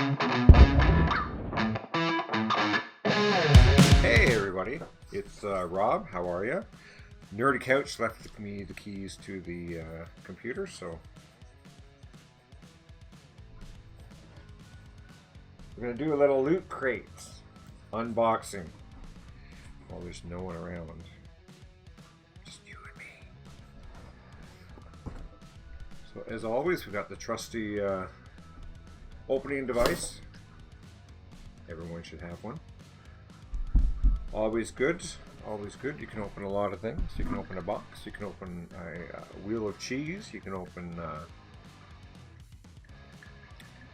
Hey everybody, it's Rob. How are you? Nerdy Couch left me the keys to the computer, so we're gonna do a little Loot Crate unboxing. Well, there's no one around, just you and me. So as always, we got the trusty opening device. Everyone should have one. Always good, always good. You can open a lot of things. You can open a box, you can open a wheel of cheese, you can open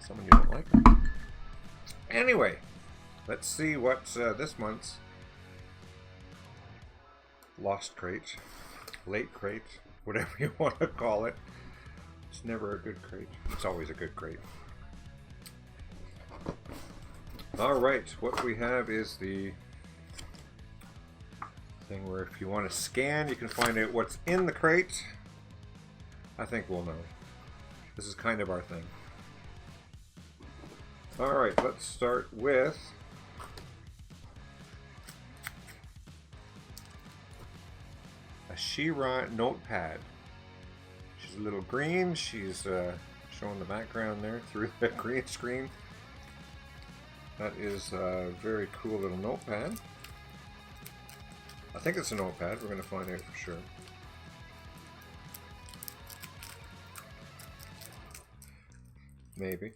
someone you don't like. Anyway, let's see what this month's Lost Crate, Late Crate, whatever you want to call it. It's never a good crate. It's always a good crate. Alright, what we have is the thing where if you want to scan, you can find out what's in the crate. I think we'll know. This is kind of our thing. Alright, let's start with a She-Ra notepad. She's a little green. She's showing the background there through the green screen. That is a very cool little notepad. I think it's a notepad. We're going to find out for sure. Maybe.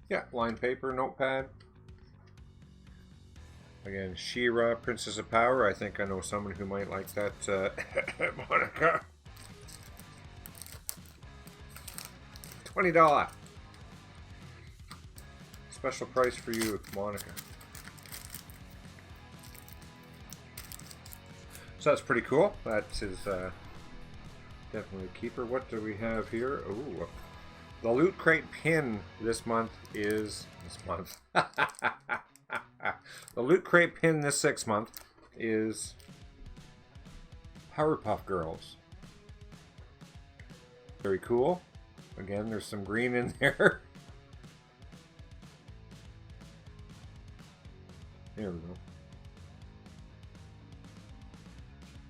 Yeah, lined paper, notepad. Again, She-Ra, Princess of Power. I think I know someone who might like that. Monica. $20. Special price for you, Monica. So that's pretty cool. That is definitely a keeper. What do we have here? Ooh, the Loot Crate pin this month is the Loot Crate pin this 6 month is Powerpuff Girls. Very cool. Again, there's some green in there. There we go.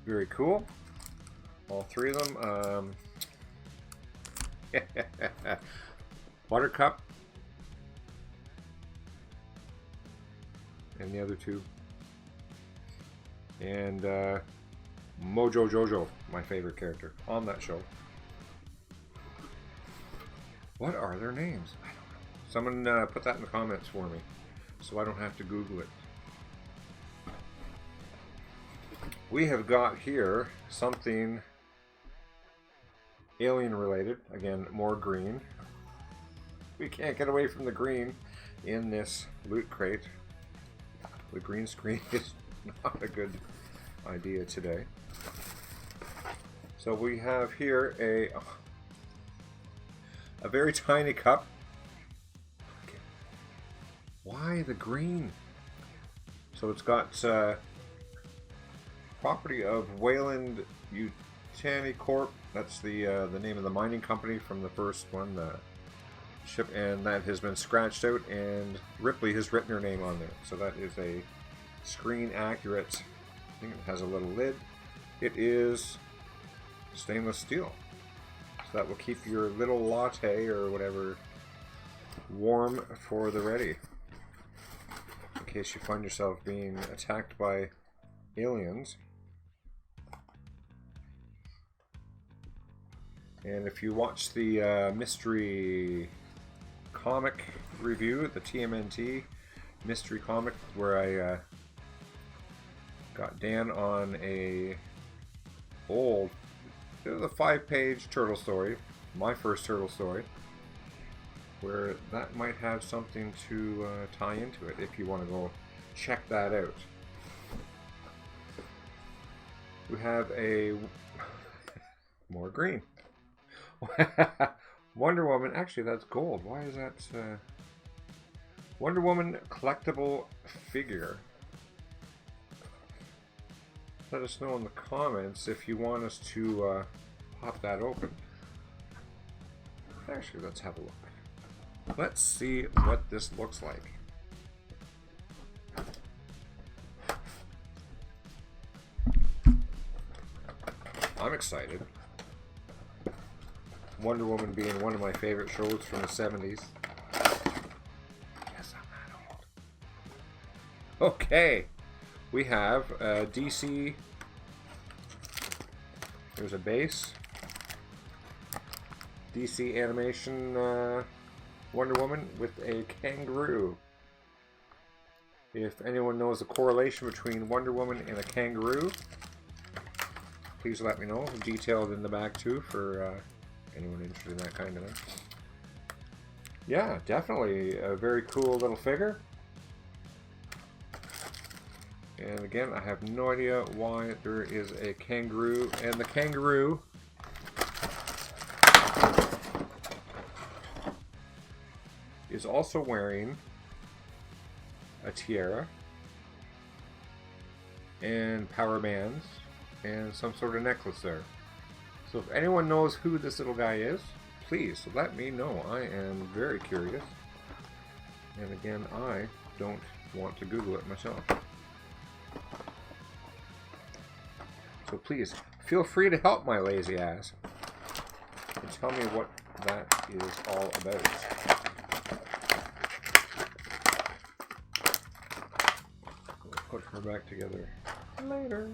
Very cool. All three of them. Buttercup. And the other two. And Mojo Jojo, my favorite character on that show. What are their names? I don't know. Someone put that in the comments for me, so I don't have to Google it. We have got here something alien related. Again, more green. We can't get away from the green in this Loot Crate. The green screen is not a good idea today. So we have here a very tiny cup. Why the green? So it's got property of Wayland Yutani Corp. That's the name of the mining company from the first one, the ship, and that has been scratched out, and Ripley has written her name on there. So that is a screen accurate. I think it has a little lid. It is stainless steel. So that will keep your little latte or whatever warm for the ready. In case you find yourself being attacked by aliens. And if you watch the mystery comic review, the TMNT mystery comic, where I got Dan on it was a 5-page turtle story, my first turtle story, where that might have something to tie into it if you want to go check that out. We have a more green. Wonder Woman, actually that's gold. Why is that Wonder Woman collectible figure? Let us know in the comments if you want us to pop that open. Actually, let's have a look. Let's see what this looks like. I'm excited. Wonder Woman being one of my favorite shows from the 70s. Yes, I'm not old. Okay. We have DC. There's a base. DC animation Wonder Woman with a kangaroo. If anyone knows the correlation between Wonder Woman and a kangaroo, please let me know. Detailed in the back too for anyone interested in that kind of thing. Yeah, definitely a very cool little figure. And again, I have no idea why there is a kangaroo. And the kangaroo is also wearing a tiara and power bands and some sort of necklace there. So if anyone knows who this little guy is, please let me know. I am very curious. And again, I don't want to Google it myself. So please, feel free to help my lazy ass and tell me what that is all about. We'll put her back together later.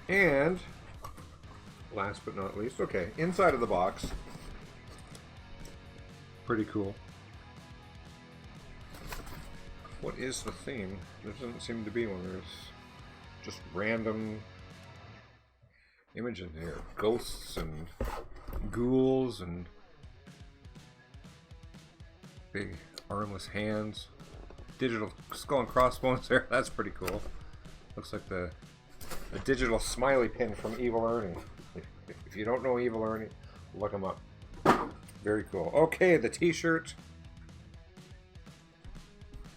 And last but not least, okay, inside of the box. Pretty cool. What is the theme? There doesn't seem to be one. There's just random images here. Ghosts and ghouls and big armless hands. Digital skull and crossbones there. That's pretty cool. Looks like a digital smiley pin from Evil Ernie. If you don't know Evil Ernie, look him up. Very cool. Okay, the t-shirt.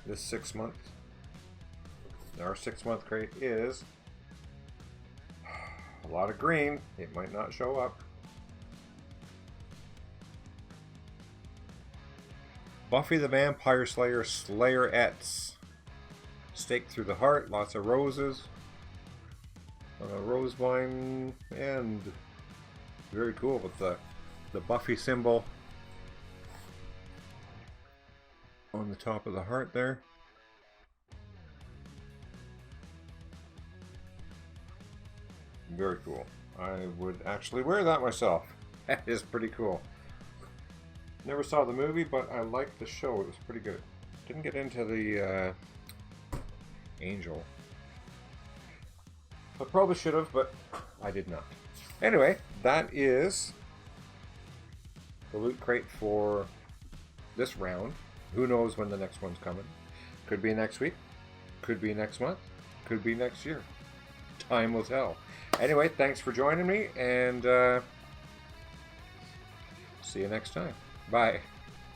This 6 month. Our 6 month crate is a lot of green. It might not show up. Buffy the Vampire Slayer Slayerettes. Stake through the heart. Lots of roses. A rose vine and very cool with the Buffy symbol on the top of the heart there. Very cool. I would actually wear that myself. That is pretty cool. Never saw the movie, but I liked the show. It was pretty good. Didn't get into the Angel. I probably should have, but I did not. Anyway, that is the loot crate for this round. Who knows when the next one's coming? Could be next week. Could be next month. Could be next year. Time will tell. Anyway, thanks for joining me, and see you next time. Bye.